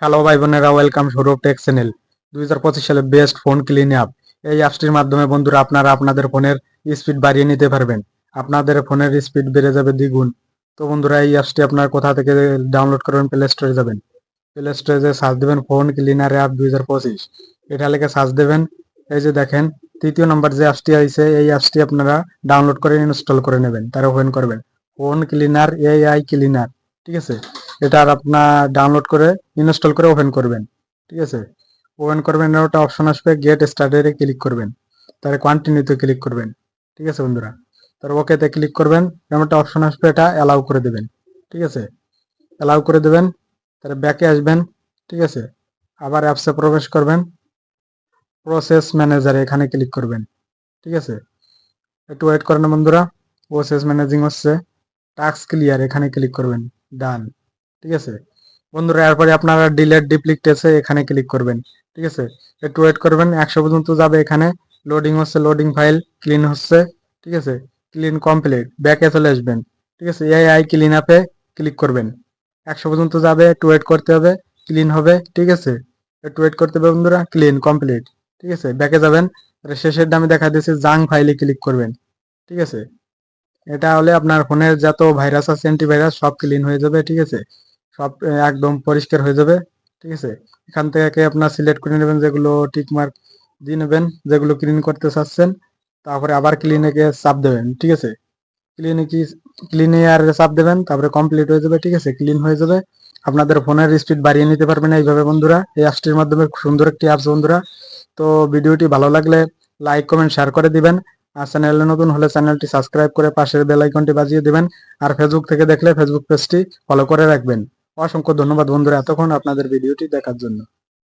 Hello ভাই বোনেরা, welcome Sourav take channel. 2025 সালে বেস্ট ফোন ক্লিন অ্যাপ। এই অ্যাপসটির মাধ্যমে বন্ধুরা আপনারা আপনাদের ফোনের স্পিড বাড়িয়ে নিতে পারবেন। আপনাদের ফোনের স্পিড বেড়ে যাবে দ্বিগুণ। তো বন্ধুরা, এই অ্যাপসটি আপনার কোথা থেকে ডাউনলোড করবেন? প্লে স্টোরে যাবেন। প্লে স্টোরে যে সার্চ দেবেন ফোন ক্লিনার অ্যাপ 2025, এটা লিখে সার্চ দেবেন। এই যে দেখেন, তৃতীয় নম্বর যে অ্যাপসটি আছে, এই অ্যাপসটি আপনারা ডাউনলোড করে ইনস্টল করে নেবেন, তার ওপেন করবেন। ফোন ক্লিনার এআই ক্লিনার, ঠিক আছে। এটা আর আপনার ডাউনলোড করে ইনস্টল করে ওপেন করবেন, ঠিক আছে। ওপেন করবেন, ওটা অপশন আসবে গেট স্টার্টেডে ক্লিক করবেন, তারপরে কন্টিনিউতে ক্লিক করবেন, ঠিক আছে বন্ধুরা। তারপর ওকেতে ক্লিক করবেন, এমন একটা অপশন আসবে, এটা অ্যালাউ করে দেবেন, ঠিক আছে। অ্যালাউ করে দেবেন, তারপরে ব্যাকে আসবেন, ঠিক আছে। আবার অ্যাপসে প্রবেশ করবেন, প্রসেস ম্যানেজারে এখানে ক্লিক করবেন, ঠিক আছে। একটু ওয়েট করেন বন্ধুরা, প্রসেস ম্যানেজিং হচ্ছে। টাস্ক ক্লিয়ার এখানে ক্লিক করবেন, ডান, ঠিক আছে বন্ধুরা। এরপরে আপনারা ডিলেট ডিপ্লিকেটে এখানে ক্লিক করবেন, ঠিক আছে। একটু ওয়েট করবেন, 100 পর্যন্ত যাবে। এখানে লোডিং হচ্ছে, লোডিং ফাইল ক্লিন হচ্ছে, ঠিক আছে। ক্লিন কমপ্লিট, ব্যাকে চলে আসবেন, ঠিক আছে। এআই ক্লিন অ্যাপে ক্লিক করবেন, 100 পর্যন্ত যাবে। একটু ওয়েট করতে হবে, ক্লিন হবে, ঠিক আছে। একটু ওয়েট করতে হবে বন্ধুরা, ক্লিন কমপ্লিট, ঠিক আছে। ব্যাকে যাবেন, শেষের দামে দেখা দিয়েছে জাং ফাইলে ক্লিক করবেন, ঠিক আছে। এটা হলে আপনার ফোনের যত ভাইরাস আছে, অ্যান্টিভাইরাস সব ক্লিন হয়ে যাবে, ঠিক আছে। সব একদম পরিষ্কার হয়ে যাবে, ঠিক আছে। এখান থেকে আপনার সিলেক্ট করে নেবেন, যেগুলো টিক মার্ক দিয়ে নেবেন, যেগুলো ক্লিন করতে চাচ্ছেন। তারপরে আবার ক্লিনে চাপ দেবেন, ঠিক আছে। ক্লিনে আর চাপ দেবেন, তারপরে কমপ্লিট হয়ে যাবে, ঠিক আছে। ক্লিন হয়ে যাবে। আপনাদের ফোনের স্পিড বাড়িয়ে নিতে পারবেন এইভাবে বন্ধুরা, এই অ্যাপসটির মাধ্যমে। খুব সুন্দর একটি অ্যাপস বন্ধুরা। তো ভিডিওটি ভালো লাগলে লাইক কমেন্ট শেয়ার করে দিবেন। আর চ্যানেলে নতুন হলে চ্যানেলটি সাবস্ক্রাইব করে পাশের বেল আইকনটি বাজিয়ে দিবেন। আর ফেসবুক থেকে দেখলে ফেসবুক পেজটি ফলো করে রাখবেন। অসংখ্য ধন্যবাদ বন্ধুরা এতক্ষণ আপনাদের ভিডিওটি দেখার জন্য।